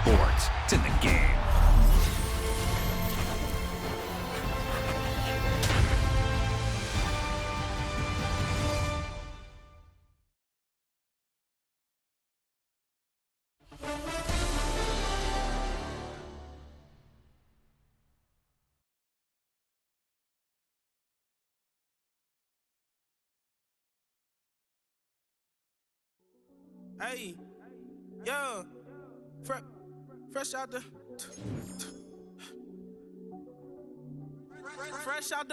sports. It's in the game. Hey, yeah, fresh out the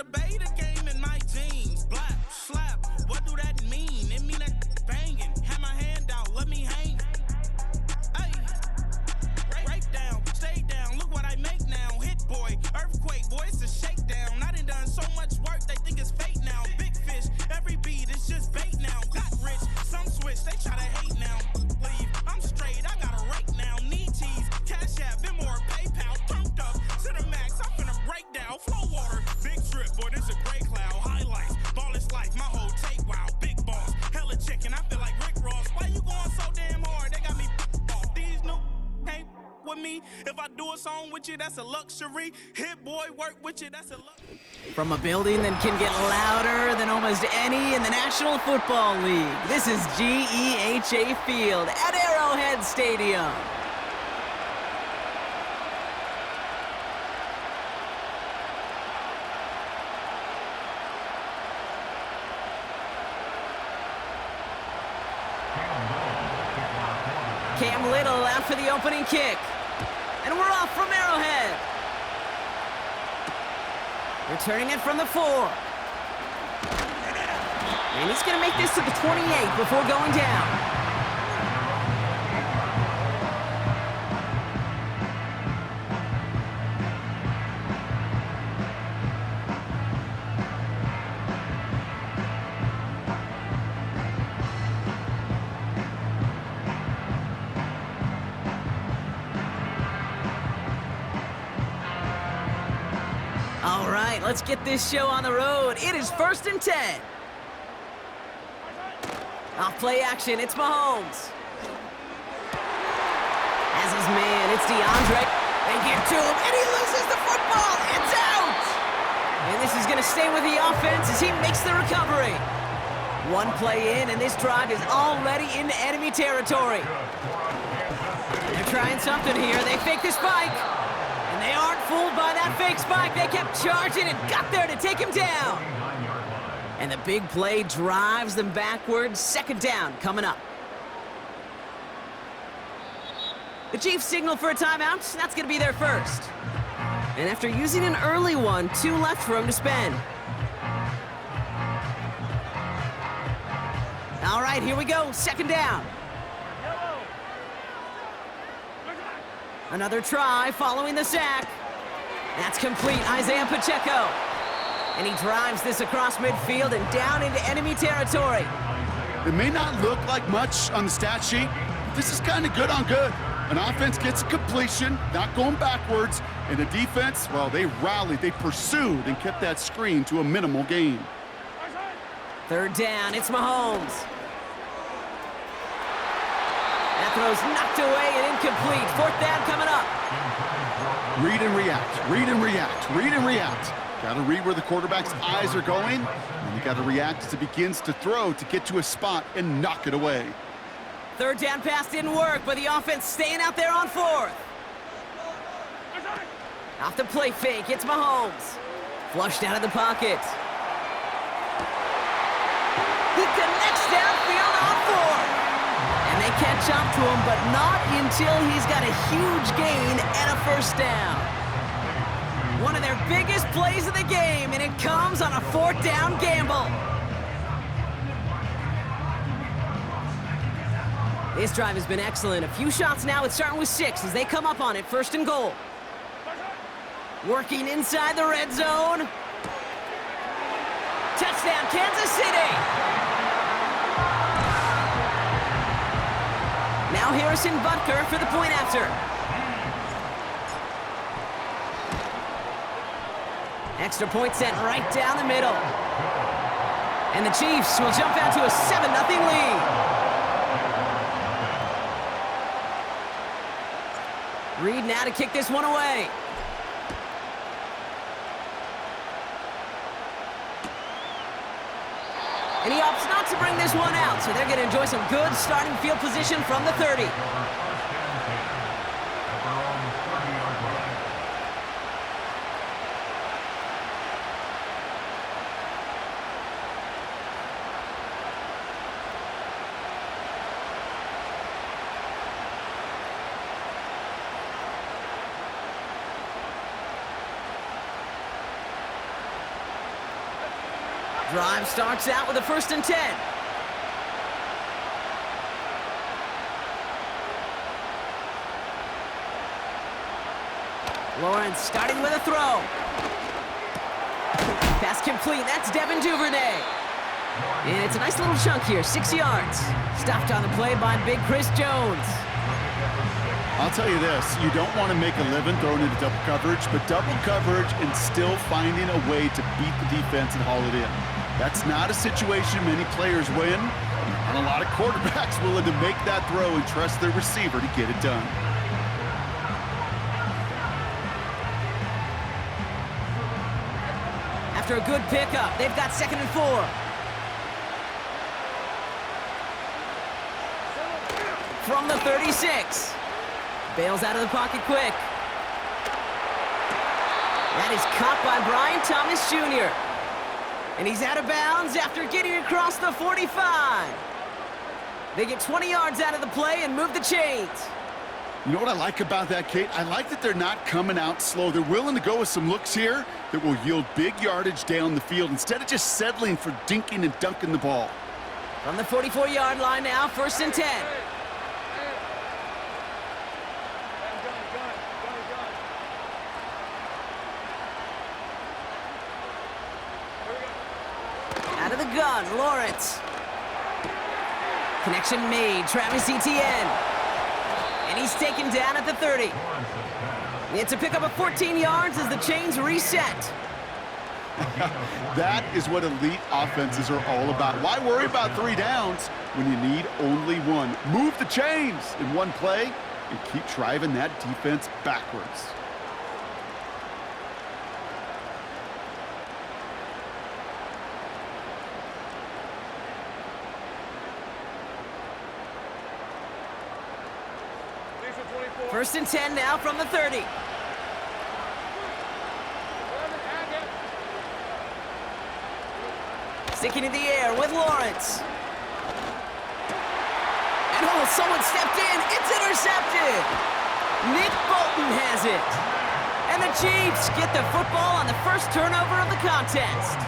beta game in my jeans. Black, slap, what do that mean? It mean that banging. Have my hand out, let me hang. Hey, break down, stay down, look what I make now. Hit boy, earthquake, boy, it's a shakedown. I done so much work, they think it's fake now. Big fish, every beat is just bait now. Got rich, some switch, they try to hate now. Leave, I'm straight, I got a rake now. Need tease, cash app, been more PayPal. Turned up to the max, I'm finna break down. Flow water, big trip, boy, this a gray cloud. Highlights, ball is life, my whole take, wow. Big boss, hella chicken, I feel like Rick Ross. Why you going so damn hard? They got me off. These new can't with me. If I do a song with you, that's a luxury. Hit boy, work with you, that's a luxury. From a building that can get louder than almost any in the National Football League, this is GEHA Field at Arrowhead Stadium. Cam Little out for the opening kick. And we're off from Arrowhead. Returning it from the 4. And he's going to make this to the 28 before going down. All right, let's get this show on the road. It is 1st and 10. Off play action, it's Mahomes. As his man, it's DeAndre. They get to him, and he loses the football. It's out! And this is going to stay with the offense as he makes the recovery. One play in, and this drive is already into enemy territory. They're trying something here. They fake the spike. And they aren't fooled by that fake spike. They kept charging and got there to take him down. And the big play drives them backwards. 2nd down coming up. The Chiefs signal for a timeout. That's going to be their first. And after using an early one, 2 left for him to spend. All right, here we go. 2nd down. Another try following the sack. That's complete, Isaiah Pacheco. And he drives this across midfield and down into enemy territory. It may not look like much on the stat sheet, but this is kind of good on good. An offense gets a completion, not going backwards, and the defense, well, they rallied, they pursued, and kept that screen to a minimal gain. 3rd down, it's Mahomes. That throw's knocked away and incomplete. 4th down coming up. Read and react, read and react, read and react. Got to read where the quarterback's eyes are going, and you got to react as it begins to throw to get to a spot and knock it away. 3rd down pass didn't work, but the offense staying out there on 4th. Off the play fake, it's Mahomes. Flushed out of the pocket. He connects downfield on 4th. And they catch up to him, but not until he's got a huge gain and a 1st down. One of their biggest plays of the game, and it comes on a 4th down gamble. This drive has been excellent. A few shots now, it's starting with 6 as they come up on it, 1st and goal. Working inside the red zone. Touchdown, Kansas City! Now Harrison Butker for the point after. Extra point sent right down the middle. And the Chiefs will jump out to a 7-0 lead. Reed now to kick this one away. And he opts not to bring this one out, so they're going to enjoy some good starting field position from the 30. Drive starts out with a 1st and 10. Lawrence starting with a throw. Pass complete. That's Devin Duvernay. And it's a nice little chunk here, 6 yards. Stopped on the play by Big Chris Jones. I'll tell you this, you don't want to make a living throwing into double coverage, but double coverage and still finding a way to beat the defense and haul it in. That's not a situation many players win, and a lot of quarterbacks willing to make that throw and trust their receiver to get it done. After a good pickup, they've got 2nd and 4. From the 36. Bails out of the pocket quick. That is caught by Brian Thomas Jr. And he's out of bounds after getting across the 45. They get 20 yards out of the play and move the chains. You know what I like about that, Kate? I like that they're not coming out slow. They're willing to go with some looks here that will yield big yardage down the field instead of just settling for dinking and dunking the ball. From the 44-yard line now, 1st and 10. Out of the gun, Lawrence. Connection made, Travis Etienne. And he's taken down at the 30. It's a pickup of 14 yards as the chains reset. That is what elite offenses are all about. Why worry about 3 downs when you need only 1? Move the chains in one play and keep driving that defense backwards. First and 10 now from the 30. Sticking in the air with Lawrence. And someone stepped in. It's intercepted. Nick Bolton has it. And the Chiefs get the football on the first turnover of the contest.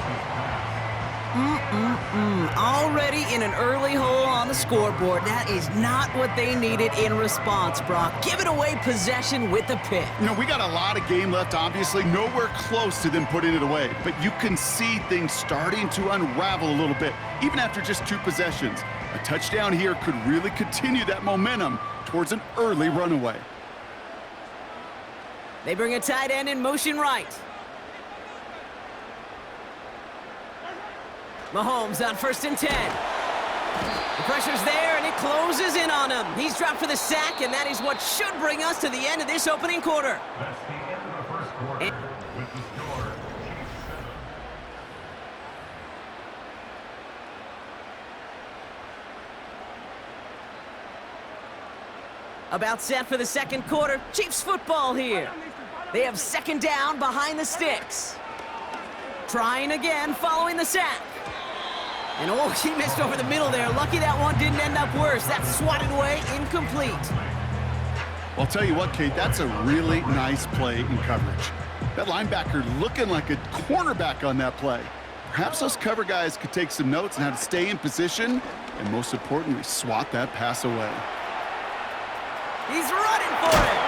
Already in an early hole on the scoreboard. That is not what they needed in response, Brock. Giving away possession with the pick. You know, we got a lot of game left, obviously. Nowhere close to them putting it away. But you can see things starting to unravel a little bit, even after just 2 possessions. A touchdown here could really continue that momentum towards an early runaway. They bring a tight end in motion right. Mahomes on 1st and 10. The pressure's there, and it closes in on him. He's dropped for the sack, and that is what should bring us to the end of this opening quarter. That's the end of the first quarter with the score 7. About set for the second quarter. Chiefs football here. They have 2nd down behind the sticks. Trying again following the sack. And he missed over the middle there. Lucky that one didn't end up worse. That's swatted away, incomplete. Well, I'll tell you what, Kate, that's a really nice play in coverage. That linebacker looking like a cornerback on that play. Perhaps those cover guys could take some notes on how to stay in position and, most importantly, swat that pass away. He's running for it.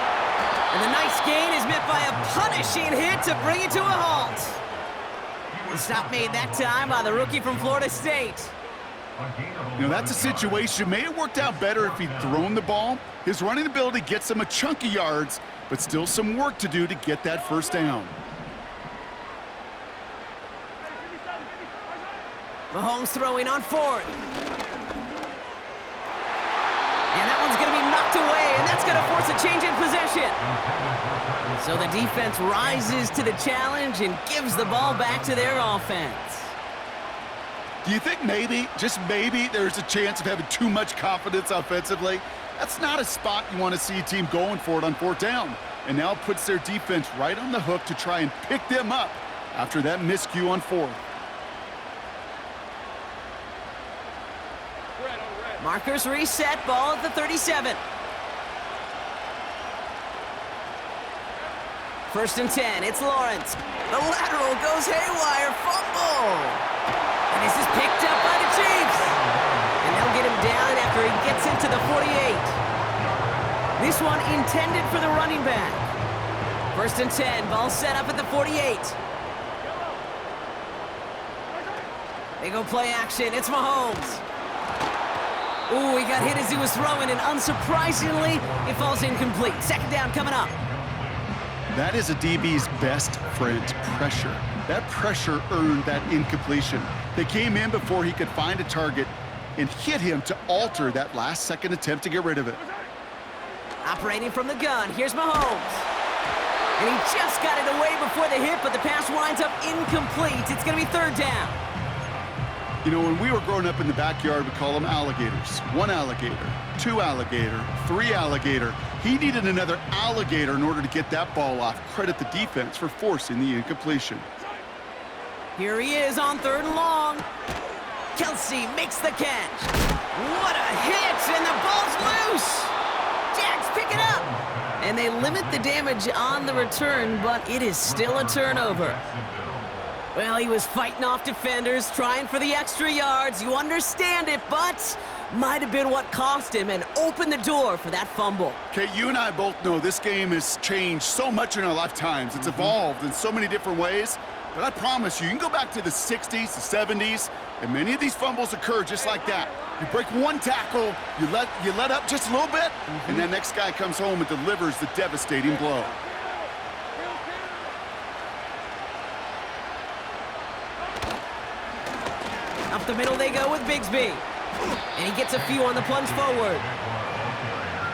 And the nice gain is met by a punishing hit to bring it to a halt. The stop made that time by the rookie from Florida State. You know, that's a situation. May have worked out better if he'd thrown the ball. His running ability gets him a chunk of yards, but still some work to do to get that 1st down. Mahomes throwing on 4th. And that one's going to be knocked away, and that's going to force a change in possession. So the defense rises to the challenge and gives the ball back to their offense. Do you think maybe, just maybe, there's a chance of having too much confidence offensively? That's not a spot you want to see a team going for it on fourth down. And now it puts their defense right on the hook to try and pick them up after that miscue on fourth. Markers reset, ball at the 37. First and 10, it's Lawrence. The lateral goes haywire, fumble. And this is picked up by the Chiefs. And they'll get him down after he gets into the 48. This one intended for the running back. First and 10, ball set up at the 48. They go play action, it's Mahomes. Ooh, he got hit as he was throwing, and unsurprisingly, it falls incomplete. Second down coming up. That is a DB's best friend, pressure. That pressure earned that incompletion. They came in before he could find a target and hit him to alter that last-second attempt to get rid of it. Operating from the gun, here's Mahomes. And he just got it away before the hit, but the pass winds up incomplete. It's going to be third down. You know, when we were growing up in the backyard, we call them alligators. One alligator, two alligator, three alligator. He needed another alligator in order to get that ball off. Credit the defense for forcing the incompletion. Here he is on third and long. Kelsey makes the catch. What a hit, and the ball's loose. Jags pick it up. And they limit the damage on the return, but it is still a turnover. Well, he was fighting off defenders, trying for the extra yards. You understand it, but might have been what cost him and opened the door for that fumble. Okay, you and I both know this game has changed so much in our lifetimes. It's evolved in so many different ways. But I promise you can go back to the 60s, the 70s, and many of these fumbles occur just like that. You break one tackle, you let up just a little bit, and that next guy comes home and delivers the devastating blow. Up the middle they go with Bigsby. And he gets a few on the plunge forward.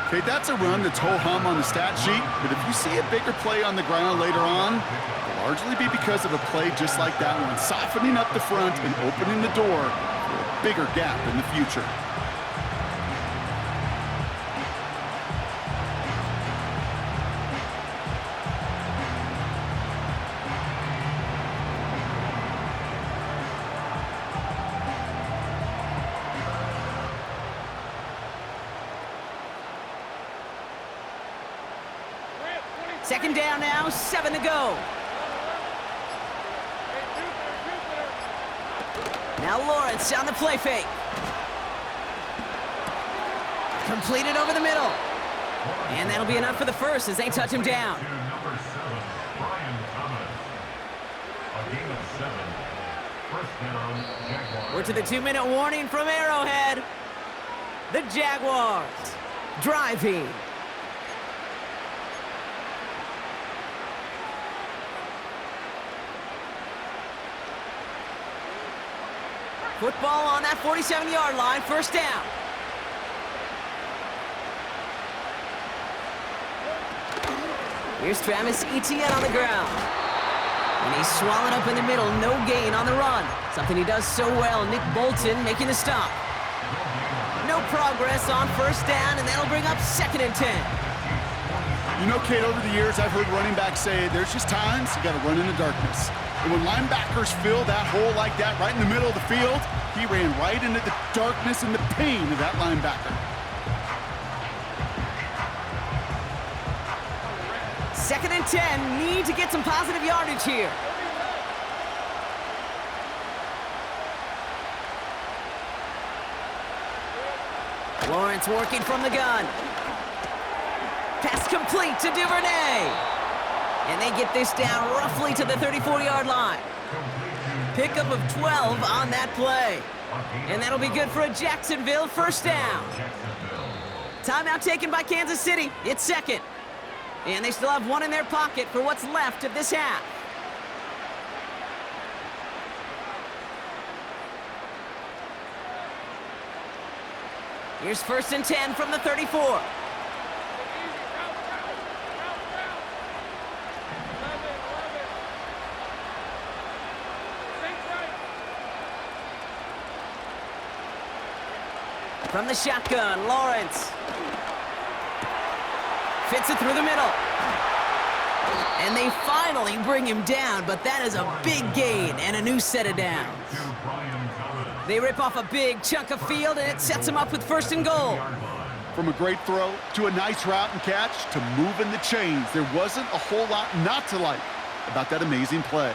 Okay, that's a run that's ho-hum on the stat sheet, but if you see a bigger play on the ground later on, it'll largely be because of a play just like that one, softening up the front and opening the door for a bigger gap in the future. Second down now, 7 to go. Now Lawrence on the play fake. Completed over the middle. And that'll be enough for the first as they touch him down. Number 7, Brian Thomas. A gain of 7. First down, Jaguars. We're to the 2-minute warning from Arrowhead. The Jaguars driving. Football on that 47-yard line, first down. Here's Travis Etienne on the ground. And he's swallowed up in the middle, no gain on the run. Something he does so well, Nick Bolton making the stop. No progress on first down, and that'll bring up second and 10. You know, Kate, over the years, I've heard running backs say there's just times you got to run in the darkness. And when linebackers fill that hole like that right in the middle of the field, he ran right into the darkness and the pain of that linebacker. Second and 10, need to get some positive yardage here. Lawrence working from the gun. Pass complete to Duvernay. And they get this down roughly to the 34-yard line. Pickup of 12 on that play. And that'll be good for a Jacksonville first down. Timeout taken by Kansas City. It's second. And they still have one in their pocket for what's left of this half. Here's first and 10 from the 34. From the shotgun, Lawrence. Fits it through the middle. And they finally bring him down, but that is a big gain and a new set of downs. They rip off a big chunk of field, and it sets them up with 1st and goal. From a great throw to a nice route and catch to moving the chains, there wasn't a whole lot not to like about that amazing play.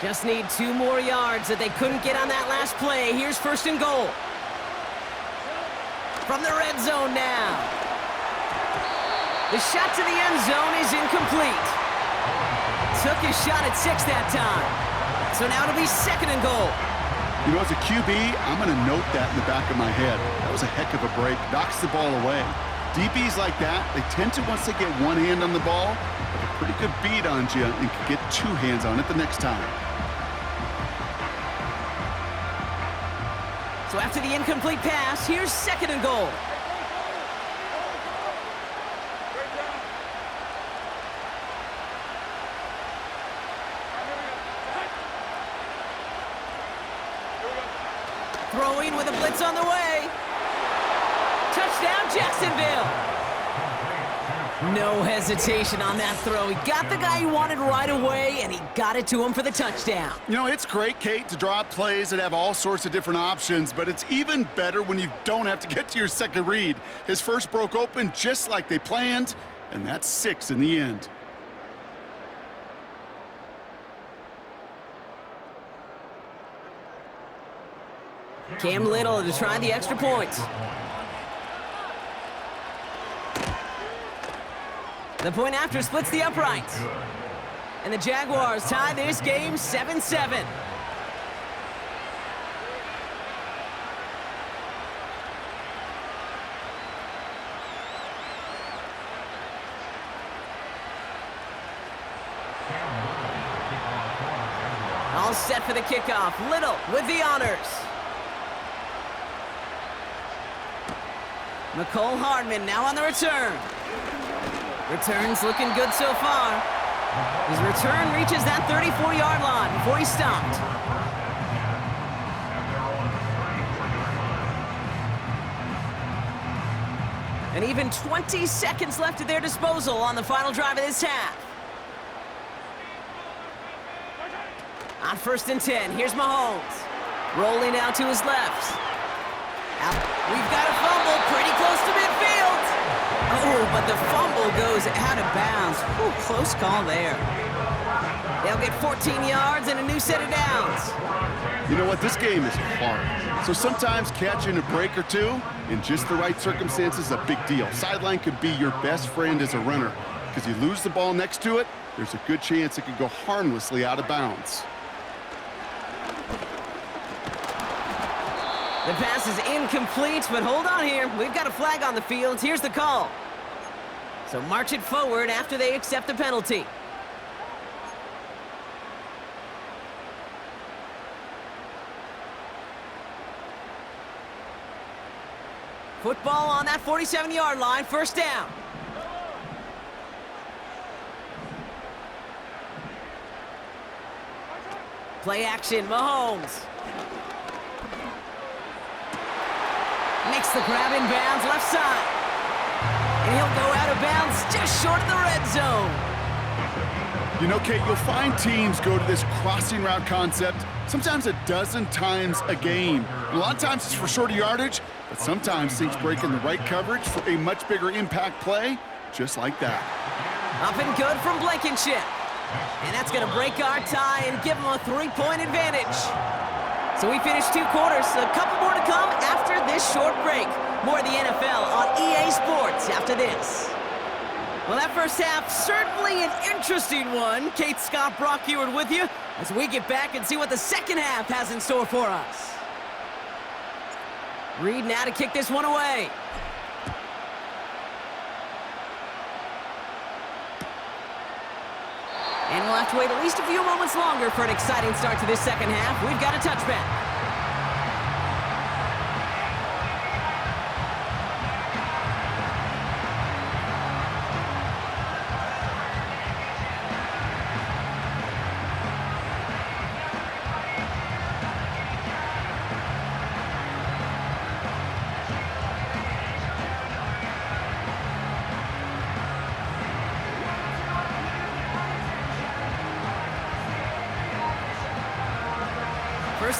Just need 2 more yards that they couldn't get on that last play. Here's 1st and goal. From the red zone now. The shot to the end zone is incomplete. Took his shot at 6 that time. So now it'll be 2nd and goal. You know, as a QB, I'm going to note that in the back of my head. That was a heck of a break. Knocks the ball away. DBs like that, they tend to, once they get one hand on the ball, have a pretty good beat on you and can get 2 hands on it the next time. So after the incomplete pass, here's 2nd and goal. Throwing with a blitz on the way. Touchdown, Jacksonville. No hesitation on that throw. He got the guy he wanted right away, and he got it to him for the touchdown. You know, it's great, Kate, to draw up plays that have all sorts of different options, but it's even better when you don't have to get to your second read. His first broke open just like they planned, and that's 6 in the end. Cam Little to try the extra point. The point after splits the upright. And the Jaguars tie this game 7-7. All set for the kickoff. Little with the honors. McCole Hardman now on the return. Return's looking good so far. His return reaches that 34-yard line before he's stopped. And even 20 seconds left at their disposal on the final drive of this half. On 1st and 10, here's Mahomes. Rolling out to his left. We've got a fumble pretty close to midfield. Oh, but the fumble goes out of bounds. Ooh, close call there. They'll get 14 yards and a new set of downs. You know what? This game is hard. So sometimes catching a break or two in just the right circumstances is a big deal. Sideline could be your best friend as a runner because you lose the ball next to it, there's a good chance it could go harmlessly out of bounds. The pass is incomplete, but hold on here. We've got a flag on the field. Here's the call. So march it forward after they accept the penalty. Football on that 47-yard line, 1st down. Play action, Mahomes. Makes the grab in bounds, left side. And he'll go out of bounds just short of the red zone. You know, Kate, you'll find teams go to this crossing route concept sometimes a dozen times a game. And a lot of times it's for shorter yardage, but sometimes things break in the right coverage for a much bigger impact play, just like that. Up and good from Blankenship. And that's going to break our tie and give them a 3-point advantage. So we finished 2 quarters, a couple more to come after this short break. More of the NFL on EA Sports after this. Well, that first half, certainly an interesting one. Kate, Scott, Brock Heward with you as we get back and see what the second half has in store for us. Reed now to kick this one away. And we'll have to wait at least a few moments longer for an exciting start to this second half. We've got a touchback.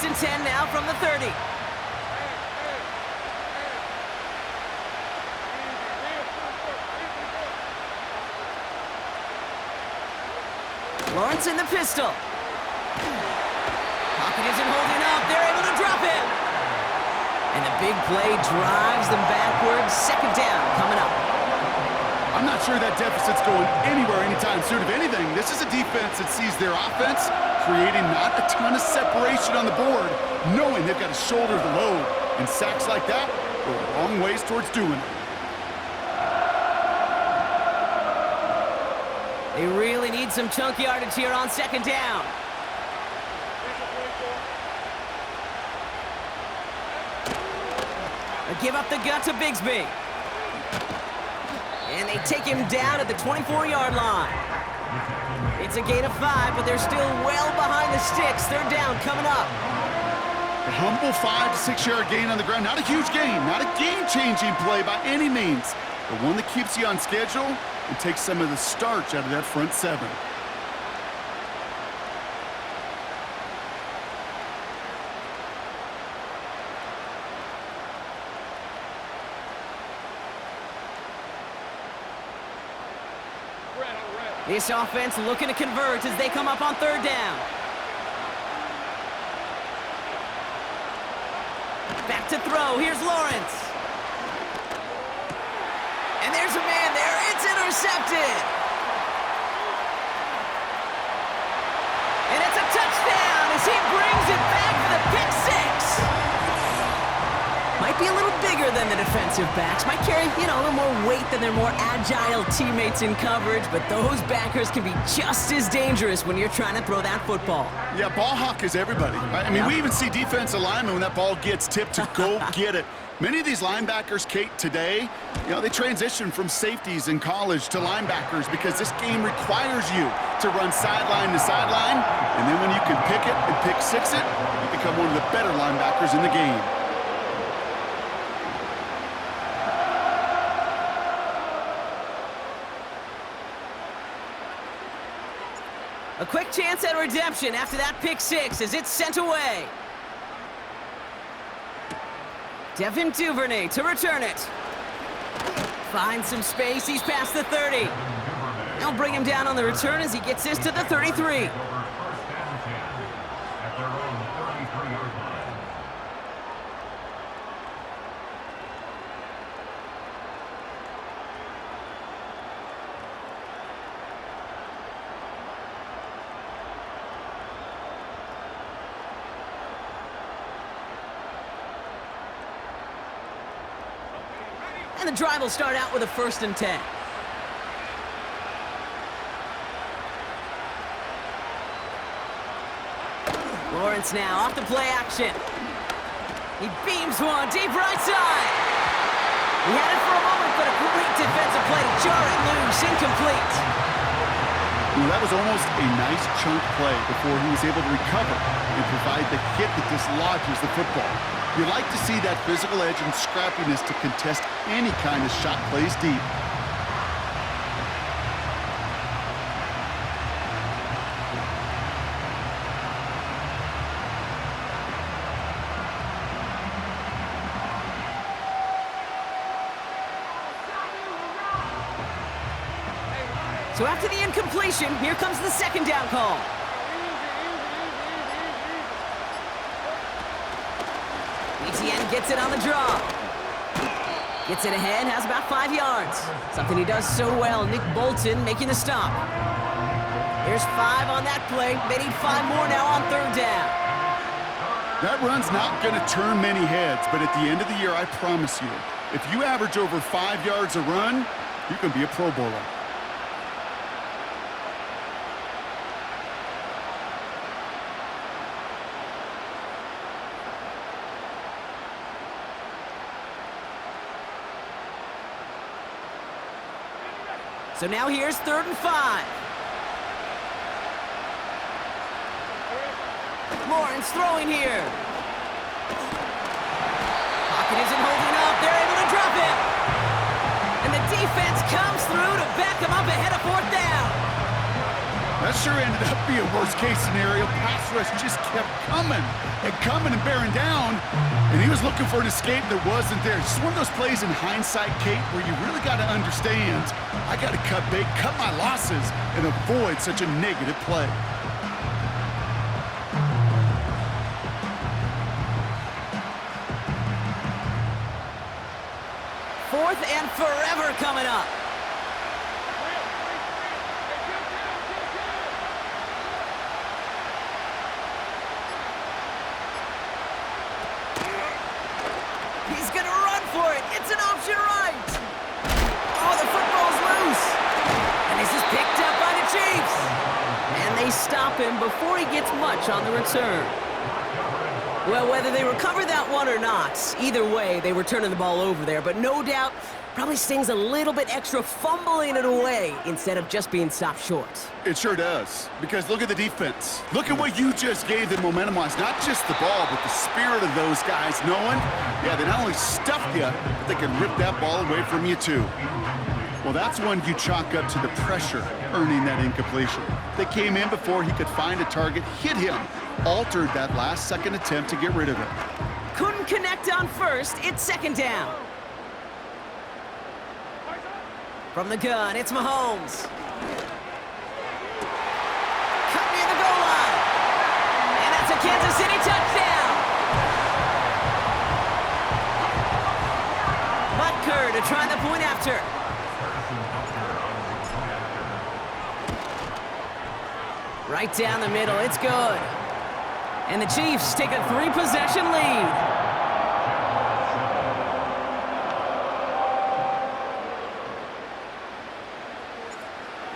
First and 10 now from the 30. Lawrence in the pistol. Pocket isn't holding up. They're able to drop him. And the big play drives them backwards. Second down coming up. I'm not sure that deficit's going anywhere anytime soon. If anything, this is a defense that sees their offense creating not a ton of separation on the board, knowing they've got to shoulder the load. And sacks like that go a long ways towards doing it. They really need some chunk yardage here on second down. They give up the gut to Bigsby. And they take him down at the 24-yard line. It's a gain of 5, but they're still well behind the sticks. Third down coming up. A humble 5 to 6 yard gain on the ground. Not a huge gain, not a game-changing play by any means, but one that keeps you on schedule and takes some of the starch out of that front seven. This offense looking to convert as they come up on third down. Back to throw. Here's Lawrence. And there's a man there. It's intercepted. And it's a touchdown as he brings it back for the pick six. Might be a little bigger than the defensive backs. Might carry, a little more weight than their more agile teammates in coverage, but those backers can be just as dangerous when you're trying to throw that football. Yeah, ball hawk is everybody. I mean, we even see defensive linemen when that ball gets tipped to go get it. Many of these linebackers, Kate, today, they transition from safeties in college to linebackers because this game requires you to run sideline to sideline, and then when you can pick it and pick six it, you become one of the better linebackers in the game. A quick chance at redemption after that pick six as it's sent away. Devin Duvernay to return it. Finds some space. He's past the 30. They'll bring him down on the return as he gets this to the 33. And the drive will start out with a 1st and 10. Lawrence now off the play action. He beams one deep right side. He had it for a moment, but a great defensive play to jar it loose. Incomplete. That was almost a nice chunk play before he was able to recover and provide the hit that dislodges the football. You like to see that physical edge and scrappiness to contest any kind of shot plays deep. So after the incompletion, here comes the second down call. Etienne gets it on the draw. Gets it ahead, has about 5 yards. Something he does so well. Nick Bolton making the stop. There's 5 on that play. They need 5 more now on third down. That run's not going to turn many heads, but at the end of the year, I promise you, if you average over 5 yards a run, you can be a Pro Bowler. So now here's 3rd and 5. Lawrence throwing here. Pocket isn't holding up. They're able to drop him. And the defense comes through to back him up ahead of 4th down. That sure ended up being a worst-case scenario. Pass rush just kept coming and bearing down, and he was looking for an escape that wasn't there. Just one of those plays in hindsight, Kate, where you really got to understand, I got to cut bait, cut my losses, and avoid such a negative play. Fourth and forever coming up. He's going to run for it. It's an option right. Oh, the football's loose. And this is picked up by the Chiefs. And they stop him before he gets much on the return. Well, whether they recover that one or not, either way, they were turning the ball over there. But no doubt, probably stings a little bit extra fumbling it away instead of just being stopped short. It sure does, because look at the defense. Look at what you just gave them momentum-wise. Not just the ball, but the spirit of those guys knowing, yeah, they not only stuffed you, but they can rip that ball away from you too. Well, that's one you chalk up to the pressure earning that incompletion. They came in before he could find a target, hit him, altered that last-second attempt to get rid of it. Couldn't connect on first. It's second down. From the gun, it's Mahomes. Cut near the goal line. And that's a Kansas City touchdown. Butker to try the point after. Right down the middle, it's good. And the Chiefs take a 3-possession lead.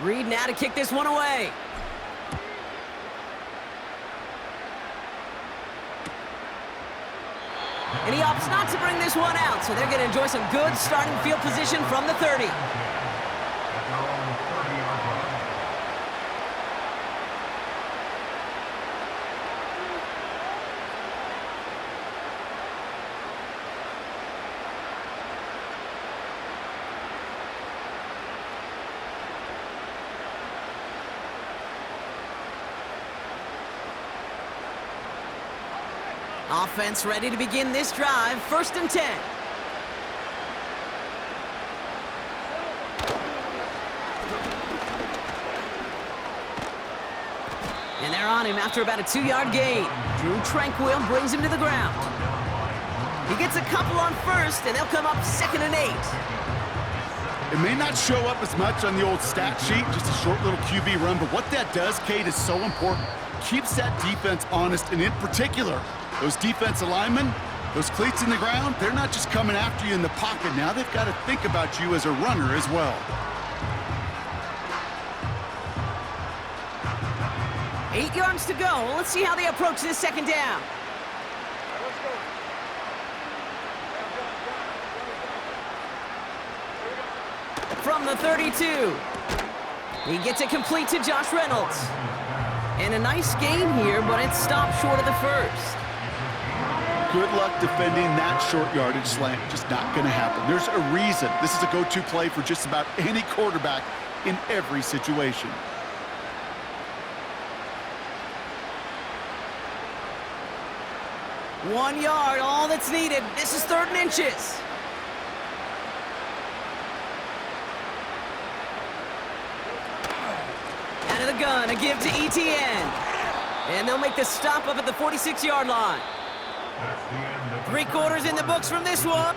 Reed now to kick this one away. And he opts not to bring this one out, so they're going to enjoy some good starting field position from the 30. Offense ready to begin this drive. 1st and 10. And they're on him after about a 2-yard gain. Drew Tranquil brings him to the ground. He gets a couple on first, and they'll come up 2nd and 8. It may not show up as much on the old stat sheet, just a short little QB run, but what that does, Kate, is so important. Keeps that defense honest, and in particular, those defensive linemen, those cleats in the ground, they're not just coming after you in the pocket. Now they've got to think about you as a runner as well. 8 yards to go. Let's see how they approach this 2nd down. From the 32. He gets it complete to Josh Reynolds. And a nice gain here, but it's stopped short of the first. Good luck defending that short yardage slant. Just not going to happen. There's a reason this is a go-to play for just about any quarterback in every situation. One yard, all that's needed. This is 3rd and inches. Out of the gun, a give to ETN. And they'll make the stop up at the 46-yard line. 3 quarters in the books from this one.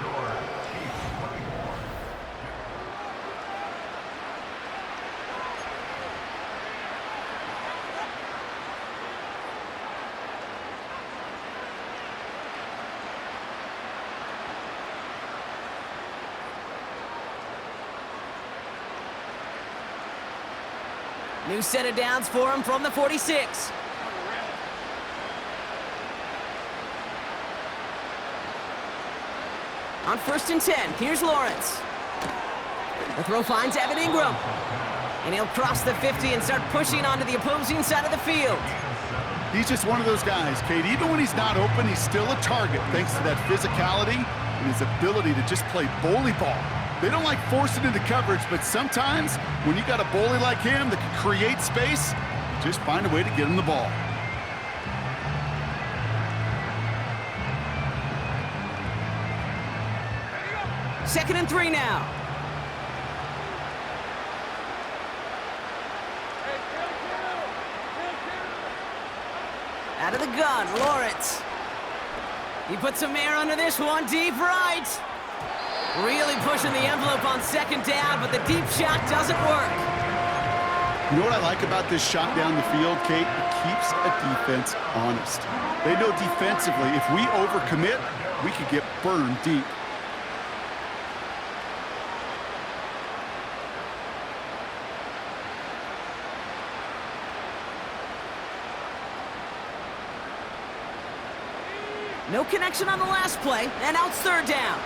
New set of downs for him from the 46. On 1st and 10, here's Lawrence. The throw finds Evan Ingram. And he'll cross the 50 and start pushing onto the opposing side of the field. He's just one of those guys, Kate. Even when he's not open, he's still a target thanks to that physicality and his ability to just play bully ball. They don't like forcing into coverage, but sometimes when you got a bully like him that can create space, just find a way to get him the ball. Second and 3 now. Out of the gun, Lawrence. He puts some air under this one, deep right. Really pushing the envelope on second down, but the deep shot doesn't work. You know what I like about this shot down the field, Kate? It keeps a defense honest. They know defensively, if we overcommit, we could get burned deep. No connection on the last play, and out third down.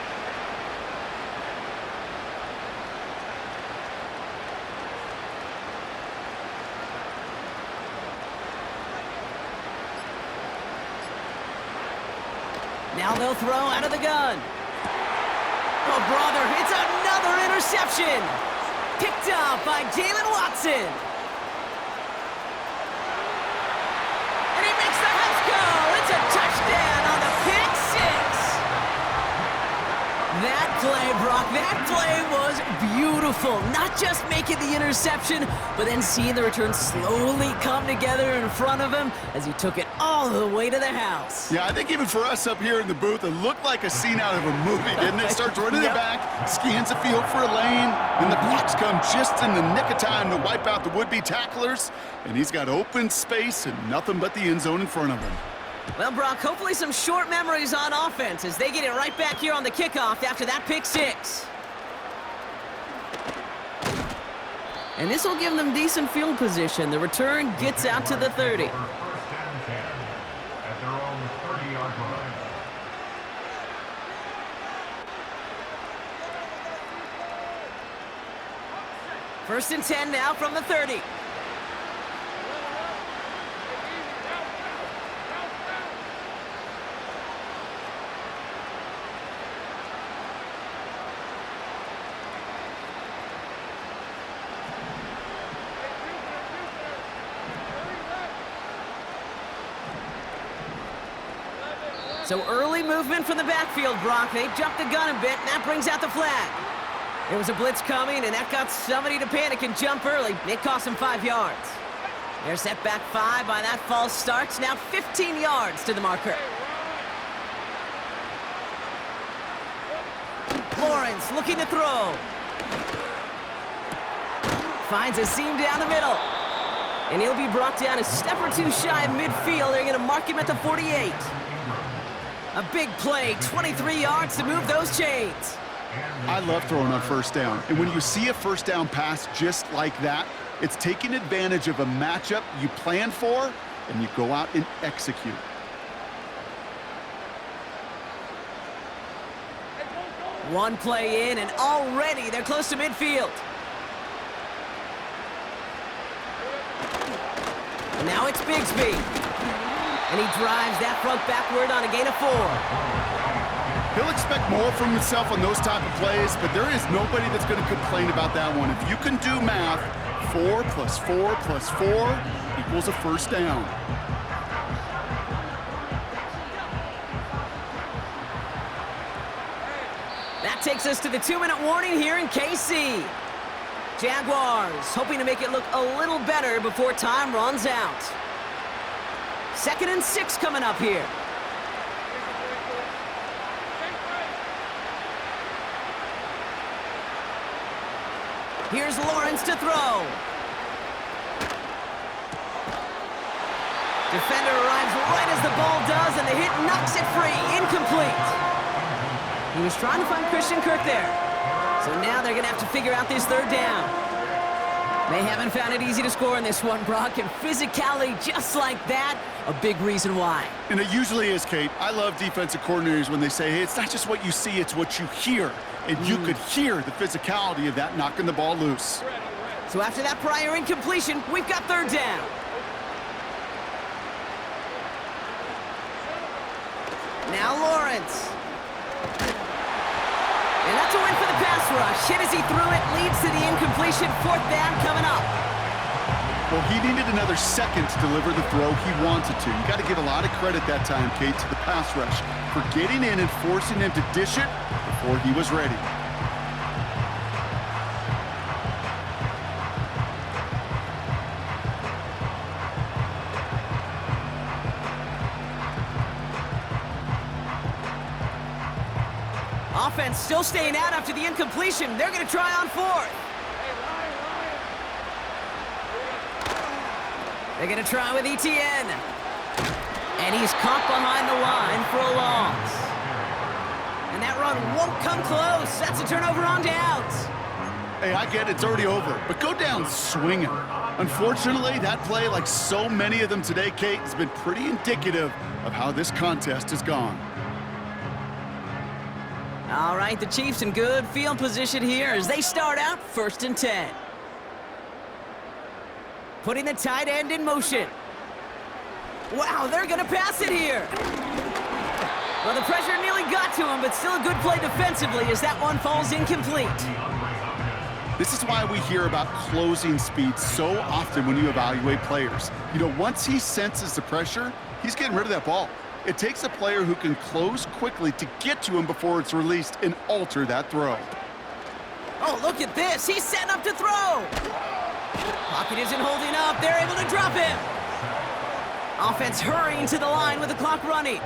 Now they'll throw out of the gun. Oh, brother, it's another interception. Picked up by Jalen Watson. And he makes the house go. It's a touchdown on the pick six. That play, Brock, that play was beautiful. Not just making the interception, but then seeing the return slowly come together in front of him as he took it all the way to the house. Yeah, I think even for us up here in the booth, it looked like a scene out of a movie, didn't it? Starts running it back, scans the field for a lane, and the blocks come just in the nick of time to wipe out the would-be tacklers, and he's got open space and nothing but the end zone in front of him. Well, Brock, hopefully some short memories on offense as they get it right back here on the kickoff after that pick six. And this will give them decent field position. The return gets out to the 30. First and 10 at their own 30-yard line. First and 10 now from the 30. So early movement from the backfield, Brock. They jumped the gun a bit, and that brings out the flag. There was a blitz coming, and that got somebody to panic and jump early. It cost them 5 yards. They're set back 5 by that false start. Now 15 yards to the marker. Lawrence looking to throw. Finds a seam down the middle. And he'll be brought down a step or two shy of midfield. They're going to mark him at the 48. A big play, 23 yards to move those chains. I love throwing on first down. And when you see a first down pass just like that, it's taking advantage of a matchup you plan for, and you go out and execute. One play in, and already they're close to midfield. And now it's Bigsby. And he drives that front backward on a gain of 4. He'll expect more from himself on those type of plays, but there is nobody that's going to complain about that one. If you can do math, 4 plus 4 plus 4 equals a first down. That takes us to the 2-minute warning here in KC. Jaguars hoping to make it look a little better before time runs out. 2nd and 6 coming up here. Here's Lawrence to throw. Defender arrives right as the ball does, and the hit knocks it free. Incomplete. He was trying to find Christian Kirk there. So now they're going to have to figure out this 3rd down. They haven't found it easy to score in this one, Brock, and physicality just like that, a big reason why. And it usually is, Kate. I love defensive coordinators when they say, hey, it's not just what you see, it's what you hear. And you could hear the physicality of that knocking the ball loose. So after that prior incompletion, we've got 3rd down. Now Lawrence. And that's a win for the pass rush. Hit as he threw it, leads to the incompletion. 4th down coming up. Well, he needed another second to deliver the throw he wanted to. You got to give a lot of credit that time, Kate, to the pass rush for getting in and forcing him to dish it before he was ready. Offense still staying out after the incompletion. They're going to try on fourth. They're going to try with ETN. And he's caught behind the line for a loss. And that run won't come close. That's a turnover on downs. Hey, I get it, it's already over, but go down swinging. Unfortunately, that play, like so many of them today, Kate, has been pretty indicative of how this contest has gone. All right, the Chiefs in good field position here as they start out 1st and 10. Putting the tight end in motion. Wow, they're going to pass it here. Well, the pressure nearly got to him, but still a good play defensively as that one falls incomplete. This is why we hear about closing speed so often when you evaluate players. You know, once he senses the pressure, he's getting rid of that ball. It takes a player who can close quickly to get to him before it's released and alter that throw. Oh, look at this. He's setting up to throw. Pocket isn't holding up. They're able to drop him. Offense hurrying to the line with the clock running.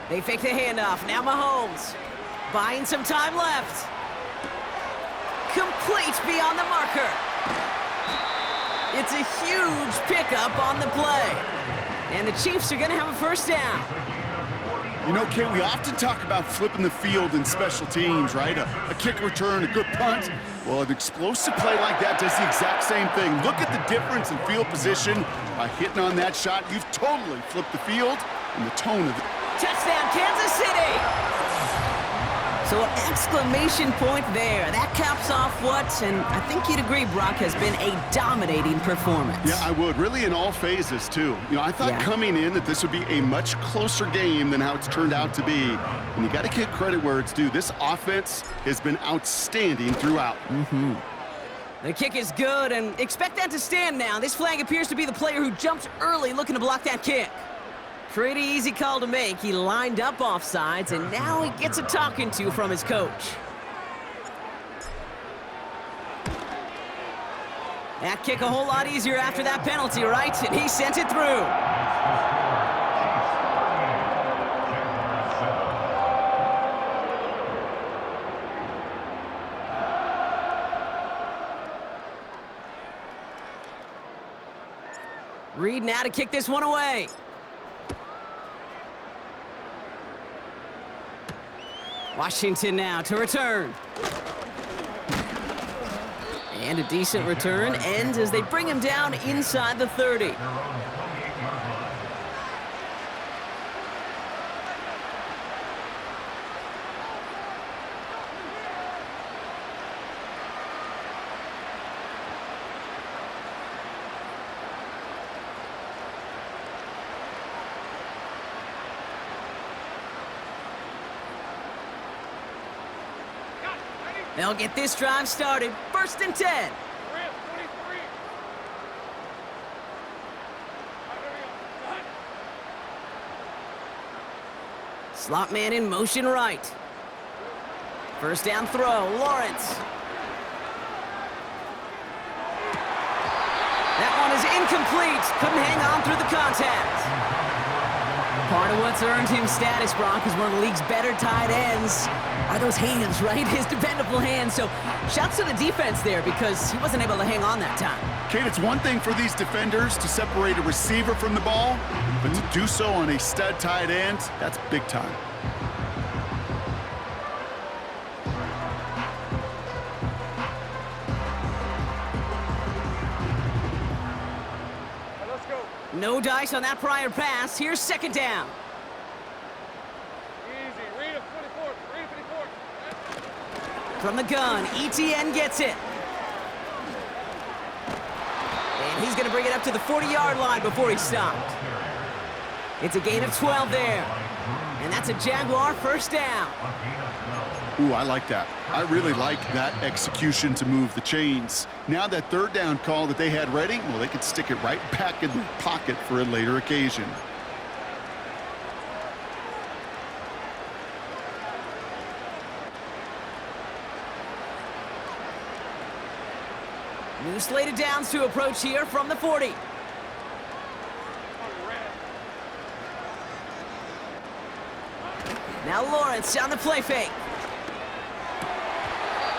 They fake the handoff. Now Mahomes. Buying some time left. Complete beyond the marker. It's a huge pickup on the play. And the Chiefs are going to have a first down. You know, Kate, we often talk about flipping the field in special teams, right? A kick return, a good punt. Well, an explosive play like that does the exact same thing. Look at the difference in field position. By hitting on that shot, you've totally flipped the field and the tone of it. Touchdown, Kansas City! So an exclamation point there. That caps off what, and I think you'd agree, Brock, has been a dominating performance. Yeah, I would. Really in all phases, too. You know, I thought coming in that this would be a much closer game than how it's turned out to be. And you got to give credit where it's due. This offense has been outstanding throughout. The kick is good, and expect that to stand now. This flag appears to be the player who jumped early looking to block that kick. Pretty easy call to make. He lined up offsides, and now he gets a talking to from his coach. That kick a whole lot easier after that penalty, right? And he sent it through. Reed now to kick this one away. Washington now to return. And a decent return ends as they bring him down inside the 30. They'll get this drive started. 1st and 10. Slot man in motion right. First down throw, Lawrence. That one is incomplete. Couldn't hang on through the contact. Part of what's earned him status, Brock, is one of the league's better tight ends. Are those hands, right? His dependable hands. So shouts to the defense there because he wasn't able to hang on that time. Kate, it's one thing for these defenders to separate a receiver from the ball, but to do so on a stud tight end, that's big time. No dice on that prior pass. Here's 2nd down. Easy. Read him, 24. Read 24. From the gun, ETN gets it. And he's going to bring it up to the 40-yard line before he's stopped. It's a gain of 12 there. And that's a Jaguar first down. Ooh, I like that. I really like that execution to move the chains. Now that third down call that they had ready, well, they could stick it right back in their pocket for a later occasion. New slated downs to approach here from the 40. Now Lawrence on the play fake.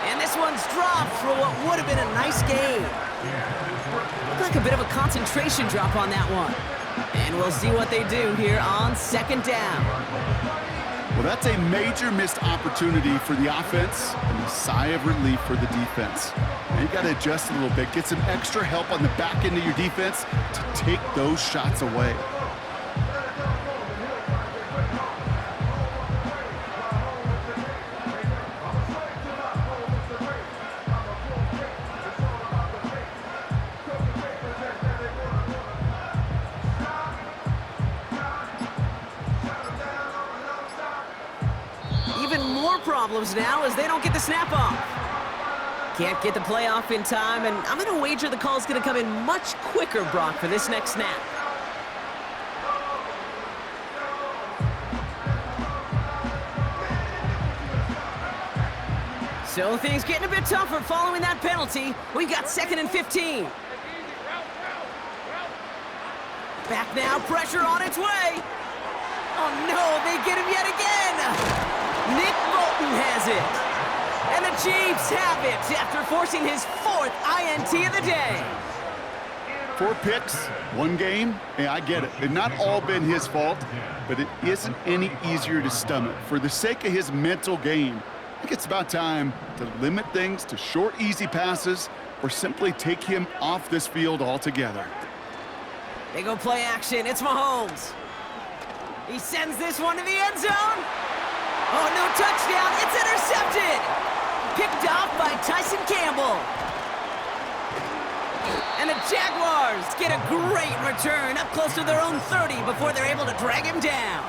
And this one's dropped for what would have been a nice gain. Looked like a bit of a concentration drop on that one. And we'll see what they do here on second down. Well, that's a major missed opportunity for the offense and a sigh of relief for the defense. Now you got to adjust a little bit, get some extra help on the back end of your defense to take those shots away. Even more problems now as they don't get the snap off. Can't get the play off in time, and I'm going to wager the call's going to come in much quicker, Brock, for this next snap. So things getting a bit tougher following that penalty. We've got 2nd and 15. Back now, pressure on its way. Oh no, they get him yet again. Nick Bolton has it. And the Chiefs have it after forcing his 4th INT of the day. 4 picks, 1 game. Yeah, I get it. They've not all been his fault, but it isn't any easier to stomach. For the sake of his mental game, I think it's about time to limit things to short, easy passes or simply take him off this field altogether. They go play action. It's Mahomes. He sends this one to the end zone. Oh, no touchdown. It's intercepted. Picked off by Tyson Campbell. And the Jaguars get a great return up close to their own 30 before they're able to drag him down.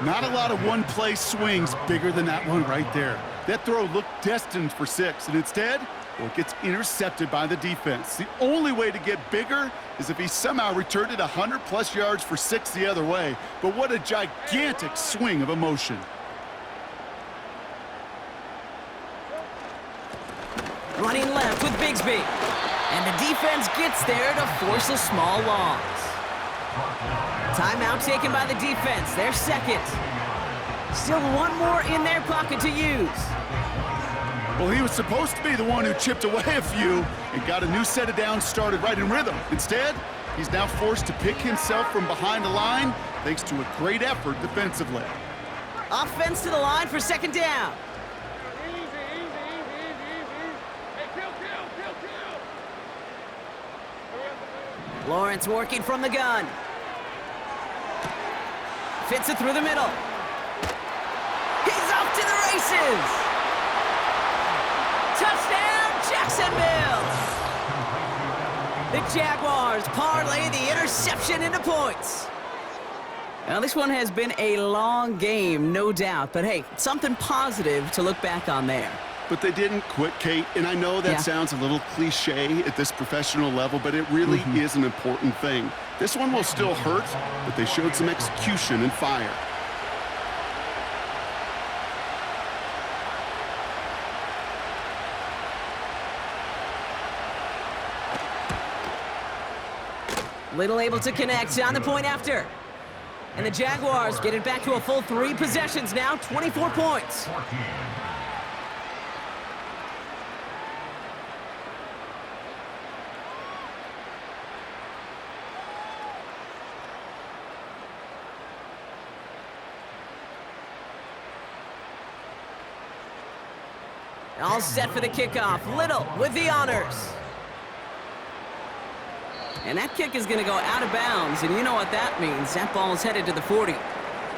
Not a lot of one-play swings bigger than that one right there. That throw looked destined for 6, and instead, well, it gets intercepted by the defense. The only way to get bigger is if he somehow returned it 100-plus yards for 6 the other way. But what a gigantic swing of emotion. Running left with Bigsby. And the defense gets there to force a small loss. Timeout taken by the defense. Their 2nd. Still 1 more in their pocket to use. Well, he was supposed to be the one who chipped away a few and got a new set of downs started right in rhythm. Instead, he's now forced to pick himself from behind the line thanks to a great effort defensively. Offense to the line for 2nd down. Easy. Hey, kill. Lawrence working from the gun. Fits it through the middle. He's off to the races. Touchdown, Jacksonville! The Jaguars parlay the interception into points. Now, this one has been a long game, no doubt. But, hey, something positive to look back on there. But they didn't quit, Kate, and I know that sounds a little cliche at this professional level, but it really is an important thing. This one will still hurt, but they showed some execution and fire. Little able to connect on the point after. And the Jaguars get it back to a full 3 possessions now, 24 points. All set for the kickoff. Little with the honors. And that kick is going to go out of bounds, and you know what that means. That ball is headed to the 40.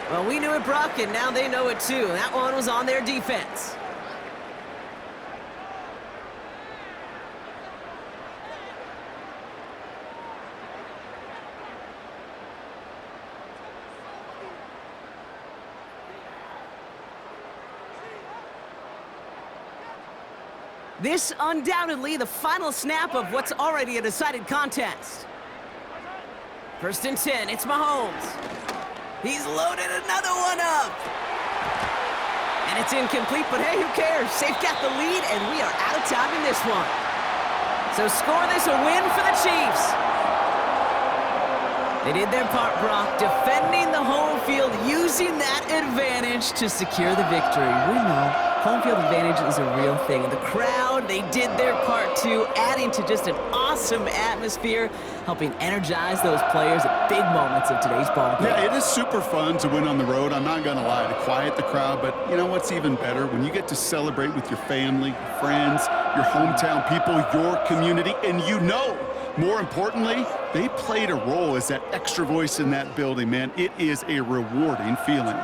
Well, we knew it, Brock, and now they know it too. That one was on their defense. This undoubtedly the final snap of what's already a decided contest. 1st and 10, it's Mahomes. He's loaded another one up. And it's incomplete, but hey, who cares? They've got the lead, and we are out of time in this one. So score this a win for the Chiefs. They did their part, Brock, defending the home field, using that advantage to secure the victory. We know home field advantage is a real thing. And the crowd, they did their part too, adding to just an awesome atmosphere, helping energize those players at big moments of today's ball game. Yeah, it is super fun to win on the road. I'm not going to lie, to quiet the crowd. But you know what's even better? When you get to celebrate with your family, your friends, your hometown people, your community, and you know, more importantly, they played a role as that extra voice in that building, man. It is a rewarding feeling.